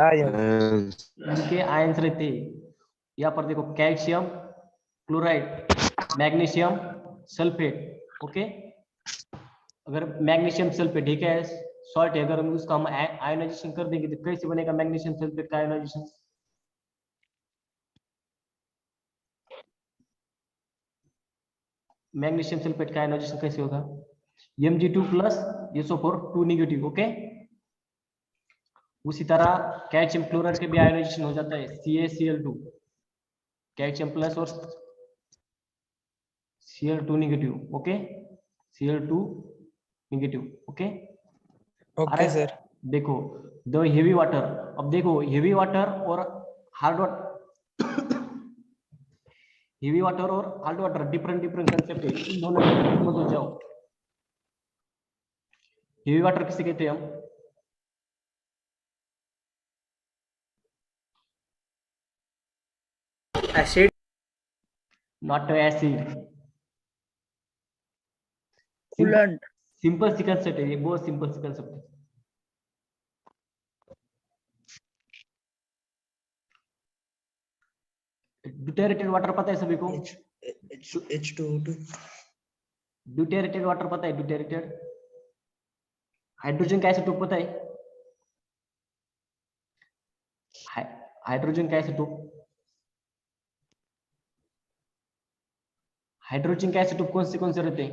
इनके आयंस रहते हैं। यहाँ पर देखो calcium chloride, magnesium sulphate. Okay, अगर मैग्नीशियम सल्फेट ठीक है सॉल्ट है, अगर हम उसका हम आयोनाइजेशन कर देंगे तो कैसे बनेगा मैग्नीशियम सल्फेट का आयोनाइजेशन? मैग्नीशियम सल्फेट का आयोनाइजेशन कैसे होगा? Mg2 plus SO4 2 negative. Okay, उसी तरह कैल्शियम क्लोराइड के भी आयोनाइजेशन हो जाता है CaCl2, कैल्शियम प्लस और Cl2 negative. Okay, Cl2 negative. Okay okay sir. देखो द हेवी वाटर, अब देखो हेवी वाटर और हार्ड वाटर हेवी वाटर और hard water different different concept है, इन दोनों में मत हो जाओ। हेवी वाटर किसे कहते हैं हम? Acid. Not acid, coolant. Simple सी कंसेप्ट है, ये बहुत सिंपल सी कंसेप्ट है। ड्यूटेरेटेड वाटर पता है सभी को? H2O2। ड्यूटेरेटेड वाटर पता है? ड्यूटेरेटेड हाइड्रोजन का आइसोटोप पता है? हाइड्रोजन का आइसोटोप, हाइड्रोजन के आइसोटोप कौन से रहते हैं?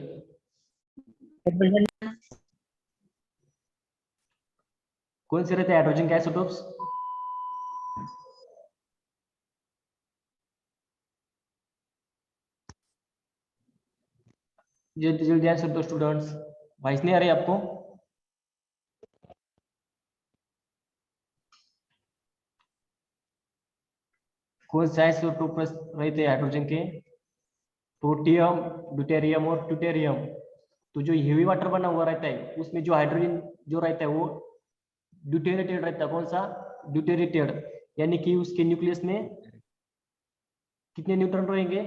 कौन से रहते हैं हाइड्रोजन के आइसोटोप्स? जल्दी जल्दी आंसर दो स्टूडेंट्स, वॉइस नहीं आ रही आपको? कौन से आइसोटोप रहते हैं हाइड्रोजन के? प्रोटियम, ड्यूटेरियम और ट्यूटेरियम। तो जो हेवी वाटर बना हुआ रहता है उसमें जो हाइड्रोजन जो रहता है वो ड्यूटेरेटेड रहता है। कौन सा? ड्यूटेरेटेड, यानी कि उसके न्यूक्लियस में कितने न्यूट्रॉन रहेंगे?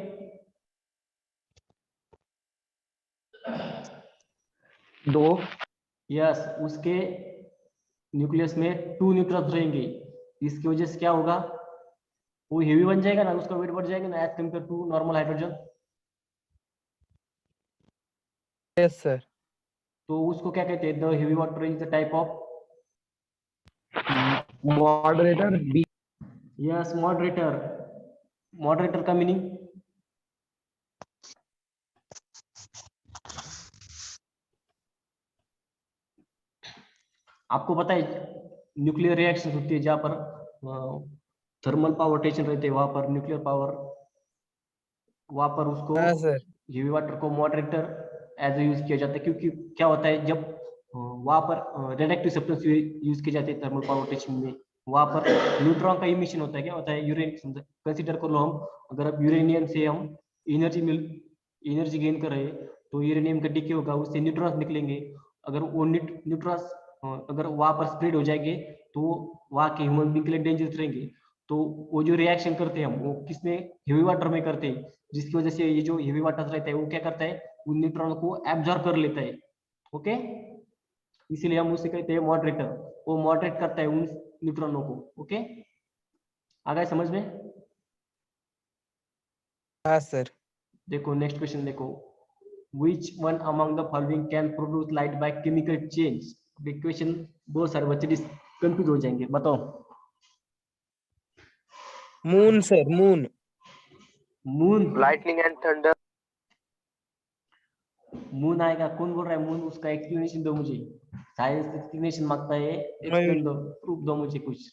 2। यस, उसके न्यूक्लियस में 2 न्यूट्रॉन रहेंगे। इसकी वजह से क्या होगा? वो हेवी बन जाएगा ना, उसका वेट बढ़ जाएगा ना as compare to normal hydrogen. Yes sir. तो उसको क्या कहते हैं? The heavy water is the type of moderator B. Yes, moderator. Moderator का मीनिंग? आपको पता है न्यूक्लियर रिएक्शन होती है जहां पर थर्मल पावर टेंशन रहते हैं, वहां पर न्यूक्लियर पावर, वहां पर उसको हाँ सर। हेवी वाटर को मॉडरेटर एज ए यूज किया जाता है। क्योंकि क्या होता है जब वहां पर रेडिएक्टिव सब्सटेंस यूज किए जाते हैं थर्मल पावर टेंशन में, वहां पर न्यूट्रॉन का इमिशन होता है। क्या होता है? यूरेनियम कंसिडर कर लो हम, अगर अब यूरेनियम से हम एनर्जी गेन कर रहे हैं तो यूरेनियम का डिके होगा, उससे न्यूट्रॉन्स निकलेंगे। अगर वो न्यूट्रॉन्स अगर वहां पर स्प्रेड हो जाएंगे तो वहां के ह्यूमन बींग के लिए डेंजरस रहेंगे। तो वो जो रिएक्शन करते हैं हम वो किसमें? हेवी वाटर में करते हैं, जिसकी वजह से ये जो हेवी वाटर रहता है वो क्या करता है? उन न्यूट्रॉन को एब्जॉर्ब कर लेता है। ओके, इसीलिए हम उसे कहते हैं मॉडरेटर। वो मॉडरेट करता है उन न्यूट्रॉनों को। ओके, आ गए समझ में? हाँ सर। देखो नेक्स्ट क्वेश्चन देखो, which one among the following can produce light by chemical change? Question बहुत सारे बच्चे कंफ्यूज हो जाएंगे, बताओ। Moon sir, moon. Moon? Lightning and thunder. Moon आएगा? कौन बोल रहा है मून? उसका एक्सप्लेनेशन दो मुझे, साइंस एक्सप्लेनेशन मांगता है, एक्सप्लेन दो, प्रूफ दो मुझे कुछ।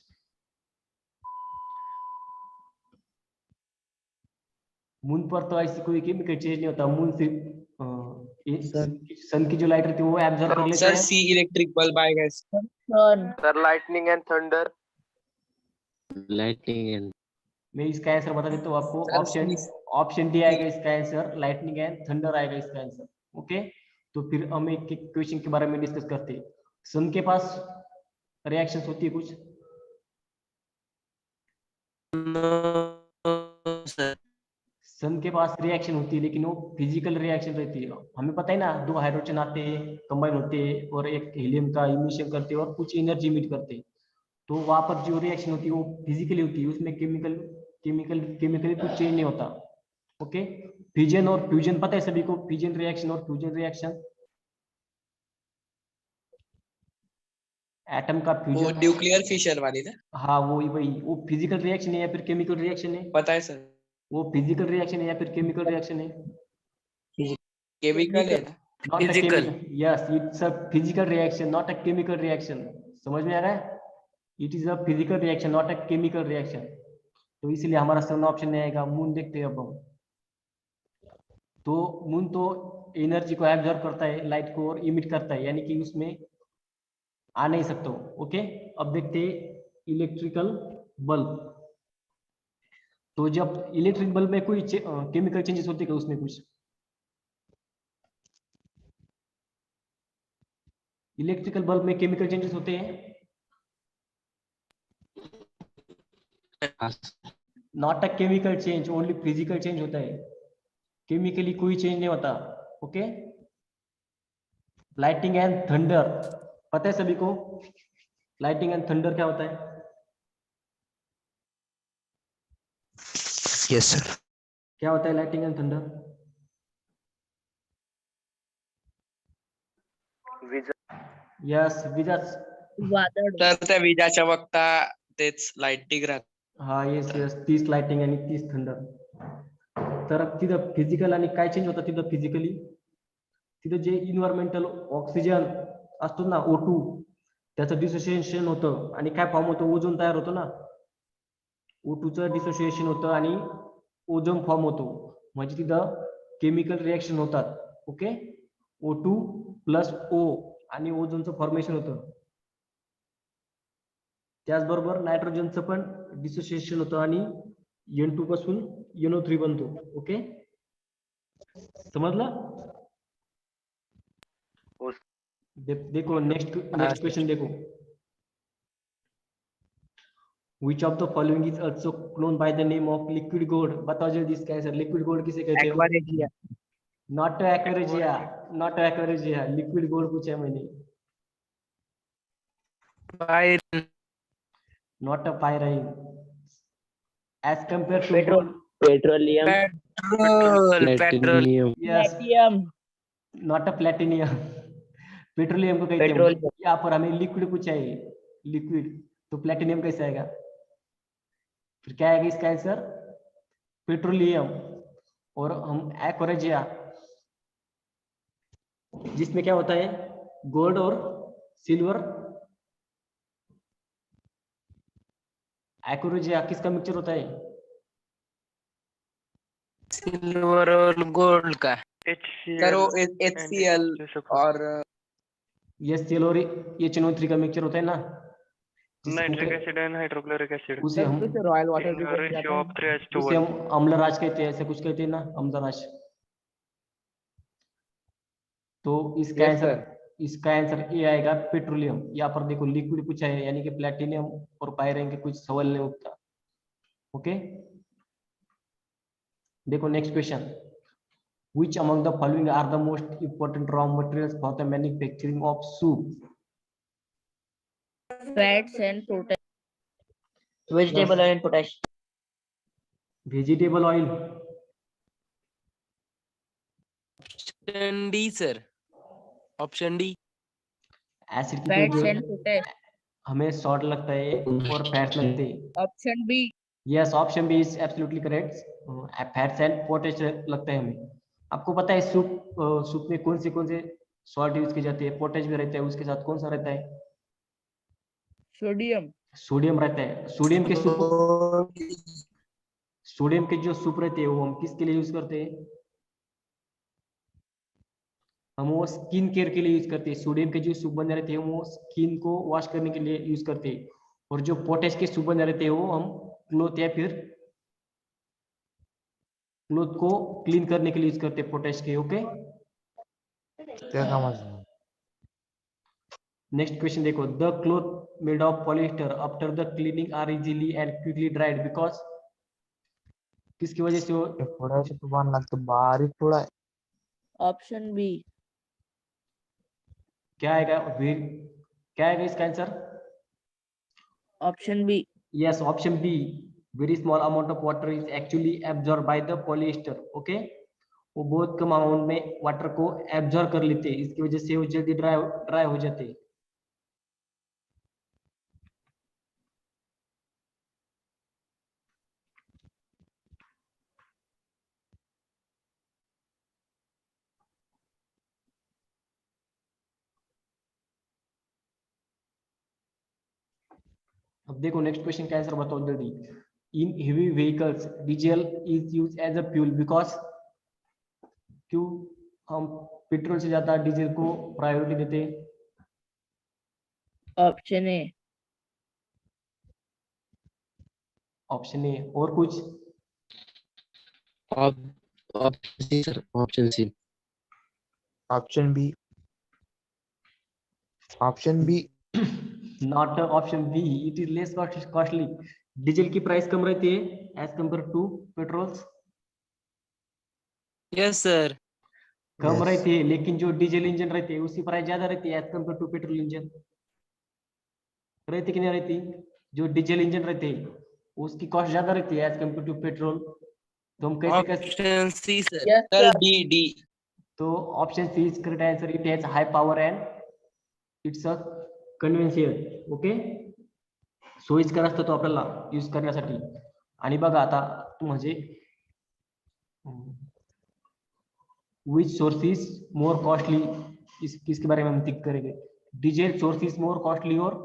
मून पर तो ऐसी कोई केमिकल चेंज नहीं होता, मून सिर्फ सन की जो लाइट रहती है वो एब्जॉर्ब कर लेता सर है। सी इलेक्ट्रिक बल्ब आएगा इसका। Sir lightning and thunder. Lightning and मैं इसका आंसर बता देता हूँ आपको, सर ऑप्शन ऑप्शन डी आएगा इसका आंसर, लाइटनिंग एंड थंडर आएगा इसका आंसर। ओके, तो फिर हम एक क्वेश्चन के बारे में डिस्कस करते हैं। सन के पास रिएक्शंस होती है कुछ? सर सन के पास रिएक्शन होती है लेकिन वो फिजिकल रिएक्शन रहती है। हमें पता है ना, 2 हाइड्रोजन आते हैं, कंबाइन होते हैं और एक हीलियम का इमिशन करते हैं और कुछ एनर्जी इमिट करते हैं। तो वहां पर जो रिएक्शन होती है वो फिजिकली होती है, उसमें केमिकली कुछ चेंज नहीं होता। ओके, फिजन और फ्यूजन पता है सभी को, फिजन रिएक्शन और फ्यूजन रिएक्शन, एटम का वो फ्यूजन। न्यूक्लियर फिशन वाली ना? हाँ वही वही, वो फिजिकल रिएक्शन है या फिर केमिकल रिएक्शन है? पता है सर। वो फिजिकल रिएक्शन है या फिर केमिकल रिएक्शन है? केमिकल है ना? Not a chemical, yes it's a physical reaction not a chemical reaction. समझ में आ रहा है? It is a physical reaction not a chemical reaction. तो इसलिए हमारा सही ऑप्शन नहीं आएगा। मून देखते हैं अब हम। तो मून तो एनर्जी को एब्जॉर्ब करता है, लाइट को, और इमिट करता है, यानी कि उसमें आ नहीं सकते हो। ओके, अब देखते हैं इलेक्ट्रिकल बल्ब। तो जब इलेक्ट्रिक बल्ब में कोई केमिकल चेंजेस होते हैं क्या उसमें कुछ? इलेक्ट्रिकल बल्ब में केमिकल चेंजेस होते हैं? Not a chemical change, only physical change होता है, केमिकली कोई चेंज नहीं होता। ओके, लाइटिंग एंड थंडर पता है सभी को? लाइटिंग एंड थंडर क्या होता है? Yes sir. क्या होता है लाइटिंग एंड थंडर? यस, विजा। वादळ तर त्या विजा चमकता तेच लाइटिंग राहत. हा येस येस, 30 लाइटिंग आणि 30 थंडर. तर तिथं फिजिकल आणि काय चेंज होतं तिथं फिजिकली? तिथं जे इन्व्हायरमेंटल ऑक्सिजन असतो ना, O2, त्याचं डिसोसिएशन होतं आणि काय फॉर्म होतं? ओझोन तयार होतो ना. O2 चं डिसोसिएशन होतं आणि ओझोन फॉर्म होतो, म्हणजे तिथं केमिकल रिएक्शन होतात. ओके, O2 प्लस O आणि ओझोनचं फॉर्मेशन होतं. त्याचबरोबर नायट्रोजनचं पण डिसोसिएशन होतं आणि N2 पासून NO3 बनतो. ओके, समजलं? देखो नेक्स्ट क्वेश्चन देखो. Which of the following is also known by the name of liquid gold? बताओ जल्दी इसका आंसर. लिक्विड गोल्ड किसे कहते हो? Aqua regia not aqua regia, not aqua regia, liquid gold पूछा है मैंने. नॉट अ पायराइन. As compared to gold, petroleum petrol. yes, platinum not a platinum. Petroleum को कहते हैं. पेट्रोलियम यहाँ पर हमें लिक्विड पूछा है, लिक्विड, तो प्लेटिनियम कैसे आएगा? फिर क्या आएगा इसका आंसर? पेट्रोलियम. और हम एक्वेरेजिया, जिसमें क्या होता है? गोल्ड और सिल्वर. एक्वेरेजिया किसका मिक्सचर होता है? सिल्वर और गोल्ड का. सर वो HCl और यस, सिल्वर HNO3 का मिक्सचर होता है ना, nitric acid and hydrochloric acid. उसे हम royal water In a ratio of 3:1. उसे हम अम्लराज कहते हैं, ऐसे कुछ कहते हैं ना, अम्लराज. तो इसका आंसर ए आएगा, पेट्रोलियम. यहाँ पर देखो लिक्विड पूछा है, यानी कि प्लेटिनियम और पायराइन के कुछ सवाल नहीं उठता. ओके, देखो next question. Which among the following are the most important raw materials for the manufacturing of soup? Fats and protein vegetable and potash Vegetable oil. Option D sir, option D. Acid की fats कोई and potash हमें salt लगता है और fats लगते हैं. Option B yes, option B is absolutely correct. Fats and potash लगता है हमें. आपको पता है सूप में कौन से सॉल्ट यूज की जाती है? पोटैश भी रहता है, उसके साथ कौन सा रहता है? सोडियम सोडियम रहता है. सोडियम के जो सूप रहते हैं वो हम किसके लिए यूज करते हैं? हम वो स्किन केयर के लिए यूज करते हैं. सोडियम के जो सूप बने रहते हैं वो स्किन को वॉश करने के लिए यूज करते हैं. और जो पोटैश के सूप बने रहते हैं वो हम क्लोथ या फिर क्लोथ को क्लीन करने के लिए यूज करते हैं, पोटैश के. ओके, नेक्स्ट क्वेश्चन देखो. The cloth made of polyester after the cleaning are easily and quickly dried because, किसकी वजह से? ऑप्शन बी क्या आएगा इसका answer? Option B. Yes, option B. Very small amount of water is actually absorbed by the polyester. Okay, वो बहुत कम amount में water को एब्जॉर्ब कर लेते हैं, इसकी वजह से वो जल्दी ड्राई हो जाते हैं. अब देखो नेक्स्ट क्वेश्चन का आंसर बताओ जल्दी. In heavy vehicles diesel is use as a fuel because, क्यों हम पेट्रोल से ज्यादा डीजल को प्रायोरिटी देते हैं? Option A. Option A. और कुछ? Option C sir, option C. Option B. Option B. Not option B. It is less costly. Diesel की प्राइस कम रहती है as compare to petrols. Yes sir. कम Yes. रहती है, लेकिन जो डीजल इंजन रहती है उसकी प्राइस ज्यादा रहती है as compare to petrol engine. रहती कि नहीं रहती? जो डीजल इंजन रहते हैं उसकी कॉस्ट ज्यादा रहती है एज कम्पेयर टू पेट्रोल. तो हम कैसे option C sir. Yes, sir sir. D. तो option C is correct answer. It has high power and it's a conventional. Okay, सोयीस्कर असतं तो आपल्याला यूज करण्यासाठी. आणि बघा आता म्हणजे which source is more costly, इसके बारे में हम थिंक करेंगे. Diesel source is more costly और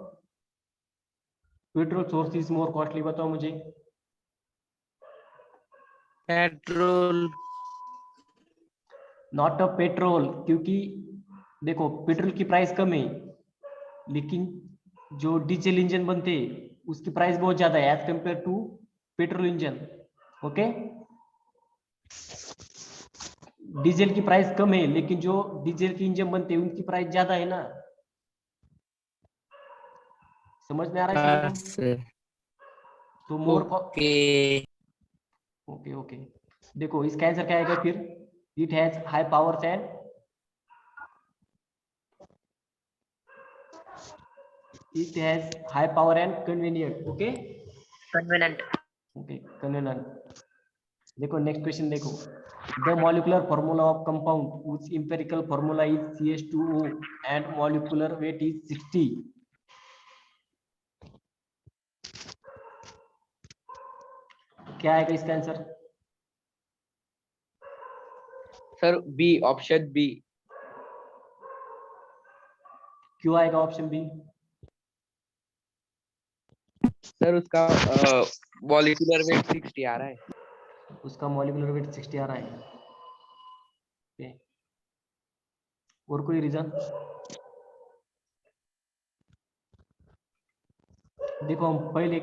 petrol source is more costly? बताओ मुझे. पेट्रोल. नॉट अ पेट्रोल, क्योंकि देखो पेट्रोल की प्राइस कम है लेकिन जो डीजल इंजन बनते हैं उसकी प्राइस बहुत ज्यादा है as compare to petrol engine. Okay, diesel की प्राइस कम है लेकिन जो डीजल के इंजन बनते हैं उनकी प्राइस ज्यादा है ना. समझ में आ रहा है? हाँ सर. तो मोर. ओके. Okay okay. देखो इसका आंसर क्या आएगा फिर? It has high powers and it has high power and convenient. Okay, Convenient. okay, convenient. देखो नेक्स्ट क्वेश्चन देखो. the molecular formula of compound whose empirical formula is CH2O and molecular weight is 60. क्या आएगा इसका answer? Sir B, option B. क्यों आएगा option B? Sir उसका molecular weight 60 आ रहा है. उसका मॉलिक्यूलर वेट 60 आ रहा है. Okay. और कोई रीजन? देखो हम पहले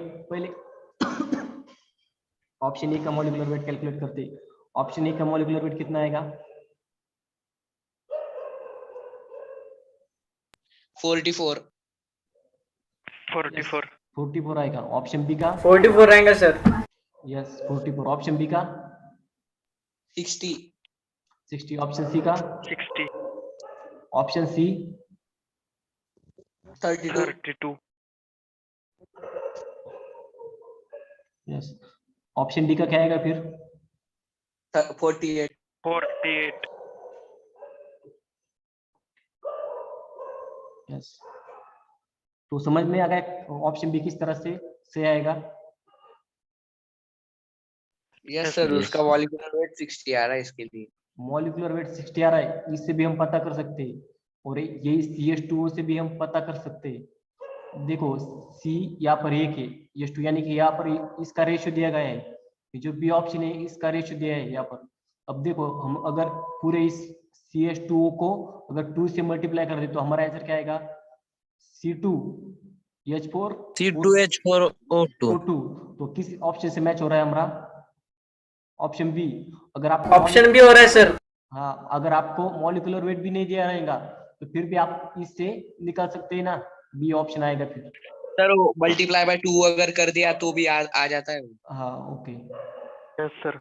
ऑप्शन ए का मॉलिक्यूलर वेट कैलकुलेट करते हैं. ऑप्शन ए का मॉलिक्यूलर वेट कितना आएगा? 44. 44. 44 आएगा. ऑप्शन बी का? 44 रहेगा सर. यस 44. ऑप्शन बी का? 60. 60. ऑप्शन सी का? 60. Option C? 32. 32. Yes. Option D का क्या आएगा फिर? 48. 48. यस. तो समझ में आ गया ऑप्शन बी किस तरह से आएगा? यस सर, उसका मॉलिक्यूलर वेट 60 आ रहा है इसके लिए. मॉलिक्यूलर वेट 60 आ रहा है, इससे भी हम पता कर सकते हैं और यही CH2O से भी हम पता कर सकते हैं. देखो C यहाँ पर 1 है, H2 यानी कि यहाँ पर इसका रेशियो दिया गया है. जो बी ऑप्शन है इसका रेशियो दिया है यहाँ पर. अब देखो हम अगर पूरे इस CH2O को अगर 2 से मल्टीप्लाई कर दे तो हमारा आंसर क्या आएगा? C2H4 C2H4O2. तो किस ऑप्शन से मैच हो रहा है हमारा? Option B. अगर आप ऑप्शन भी हो रहा है सर. हाँ, अगर आपको मॉलिक्यूलर वेट भी नहीं दिया रहेगा तो फिर भी आप इससे निकाल सकते हैं ना. बी ऑप्शन आएगा फिर. सर वो मल्टीप्लाई बाय 2 अगर कर दिया तो भी आ जाता है. हाँ ओके. Yes sir.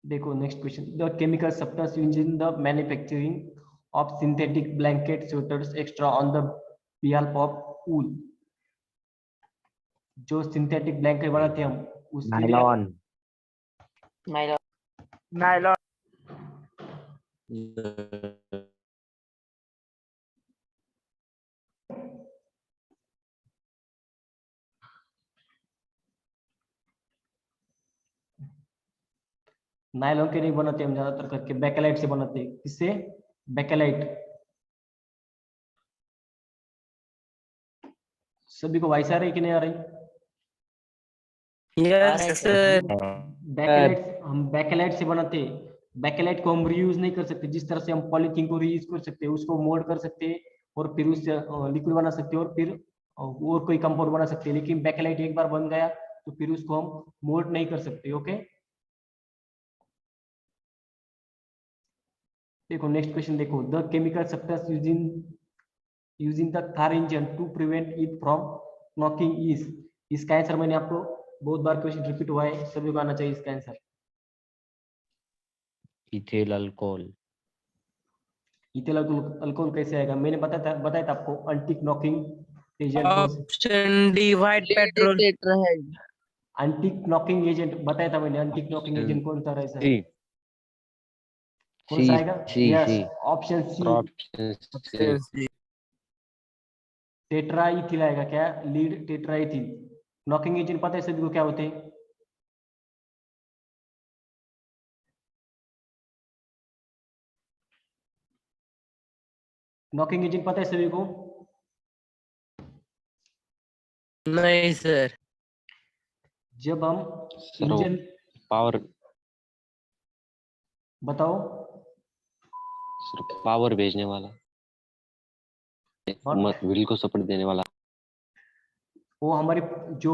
देखो next question. The chemical substance used in the manufacturing of synthetic blanket sweaters extra on the pulp of wool. जो सिंथेटिक ब्लैंकेट बनाते हैं हम उसके लिए नायलॉन, Nylon. नायलॉन नायलॉन के नहीं बनाते हम ज्यादातर करके बैकेलाइट से बनाते हैं। किससे? बैकेलाइट। सभी को वॉइस आ रही कि नहीं आ रही? Yes, sir. बैकेलाइट हम बैकेलाइट से बनाते हैं। बैकेलाइट को हम रीयूज नहीं कर सकते, जिस तरह से हम पॉलीथीन को रीयूज कर सकते हैं, उसको मोल्ड कर सकते हैं और फिर उससे लिक्विड बना सकते हैं और फिर और कोई कंपाउंड बना सकते हैं। लेकिन बैकेलाइट एक बार बन गया तो फिर उसको हम मोल्ड नहीं कर सकते। ओके, देखो नेक्स्ट क्वेश्चन देखो, the chemical substance using the car engine to prevent it from knocking is. इसका आंसर मैंने आपको बहुत बार क्वेश्चन रिपीट हुआ है, सभी को आना चाहिए इसका answer. Ethyl alcohol. Ethyl alcohol कैसे आएगा? मैंने बताया था आपको, anti knocking agent. Option D, white petrol. Tetrahead. Anti knocking agent बताया था मैंने। एंटी नॉकिंग एजेंट कौन सा रहता है? कौन सा आएगा? Yes, option C, Option C. Tetraethyl आएगा। क्या? लीड टेट्राइथिल। नॉकिंग एजेंट पता है सभी को क्या होते हैं? नॉकिंग एजेंट पता है सभी को? नहीं सर। जब हम इंजन, पावर, बताओ। सिर्फ पावर भेजने वाला, व्हील को सपोर्ट देने वाला। वो हमारी जो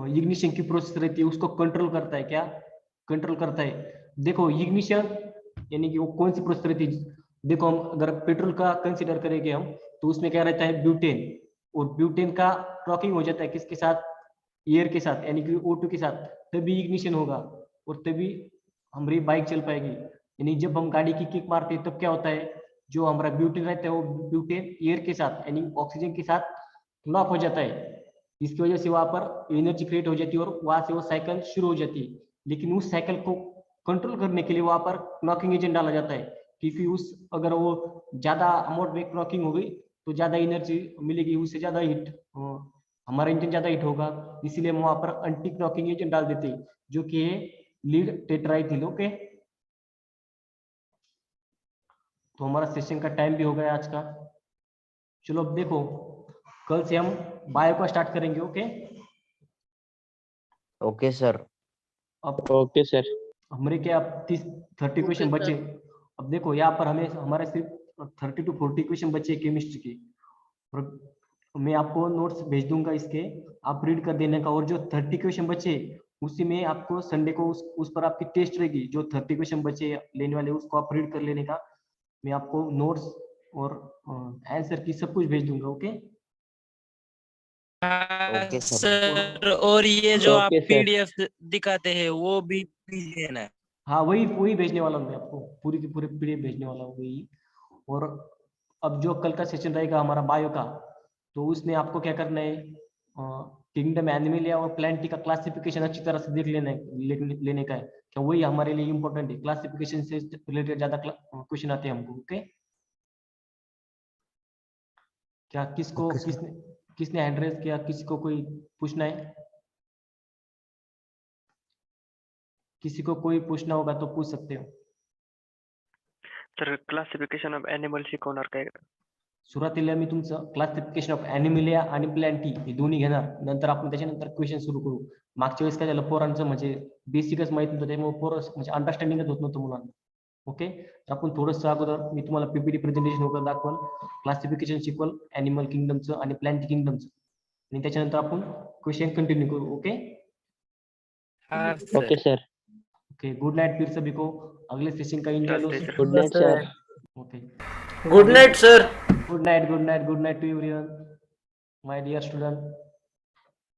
इग्निशन की प्रोसेस रहती है उसको कंट्रोल करता है। क्या कंट्रोल करता है? देखो इग्निशन यानी कि वो कौन सी प्रोसेस रहती है? देखो हम अगर पेट्रोल का कंसीडर करेंगे हम, तो उसमें क्या रहता है? ब्यूटेन। और ब्यूटेन का क्रॉकिंग हो जाता है किसके साथ? एयर के साथ, यानी कि O2 के साथ। तभी इग्निशन होगा और तभी हमारी बाइक चल पाएगी। यानी जब हम गाड़ी की किक मारते हैं तब क्या होता है? जो हमारा ब्यूटेन रहता है वो ब्यूटेन एयर के साथ यानी ऑक्सीजन के साथ लॉक हो जाता है। इसकी वजह से वहां पर एनर्जी क्रिएट हो जाती है और वहां से वो साइकिल शुरू हो जाती है। लेकिन उस साइकिल को कंट्रोल करने के लिए वहां पर नॉकिंग एजेंट डाला जाता है, क्योंकि उस अगर वो ज्यादा अमाउंट में नॉकिंग हो गई तो ज्यादा एनर्जी मिलेगी, उससे ज्यादा हिट हमारा इंजन ज्यादा हिट होगा। इसीलिए हम वहां पर एंटी नॉकिंग एजेंट डाल देते हैं, जो कि है लीड टेट्राइथिल। ओके, तो हमारा सेशन का टाइम भी हो गया आज का। चलो अब देखो, कल से हम बायो का स्टार्ट करेंगे। Okay, okay sir. अब ओके सर। हमारे क्या 30-30 क्वेश्चन बचे। अब देखो यहाँ पर हमें हमारे सिर्फ 30 to 40 क्वेश्चन बचे केमिस्ट्री के, और मैं आपको नोट्स भेज दूंगा इसके, आप रीड कर देने का। और जो 30 क्वेश्चन बचे उसी में आपको संडे को उस पर आपकी टेस्ट रहेगी। जो 30 क्वेश्चन बचे लेने वाले उसको आप रीड कर लेने का। मैं आपको नोट्स और आंसर की सब कुछ भेज दूंगा। Okay, okay sir. सर, और ये जो आप ओके सर। PDF दिखाते हैं वो भी लेना है। हाँ वही भेजने वाला हूँ मैं आपको, पूरी की पूरी PDF भेजने वाला हूँ वही। और अब जो कल का सेशन रहेगा हमारा बायो का, तो उसमें आपको क्या करना है? किंगडम एनिमलिया और प्लांटी का क्लासिफिकेशन अच्छी तरह से देख लेने का है। क्या वही हमारे लिए इम्पोर्टेंट है। क्लासिफिकेशन से रिलेटेड ज्यादा क्वेश्चन आते हैं हमको। ओके, क्या किसको Okay, sir. किसने हैंड रेज किया? किसी को कोई पूछना है? किसी को कोई पूछना होगा तो पूछ सकते हो। सर क्लासिफिकेशन ऑफ एनिमल शिकवणार काय? सुरुवातीला मी तुमचं क्लासिफिकेशन ऑफ एनिमिलिया आणि प्लॅन्टी हे दोन्ही घेणार, नंतर आपण त्याच्यानंतर क्वेश्चन सुरू करू. मागच्या वेळेस काय झालं, पोरांचं म्हणजे बेसिकच माहित नव्हतं, त्यामुळे पोरं म्हणजे अंडरस्टँडिंगच होत नव्हतं मुलांना. ओके, तर आपण थोडंसं अगोदर मी तुम्हाला पीपीटी प्रेझेंटेशन वगैरे दाखवल, क्लासिफिकेशन शिकवल एनिमल किंगडमचं आणि प्लॅन्ट किंगडमचं, आणि त्याच्यानंतर आपण क्वेश्चन कंटिन्यू करू. ओके हाँ okay sir. Sir. Okay, good night फिर सभी को, अगले सेशन का एंजॉय लो. चलते sir. Good night sir. Okay, good night sir. good night to everyone, my dear student.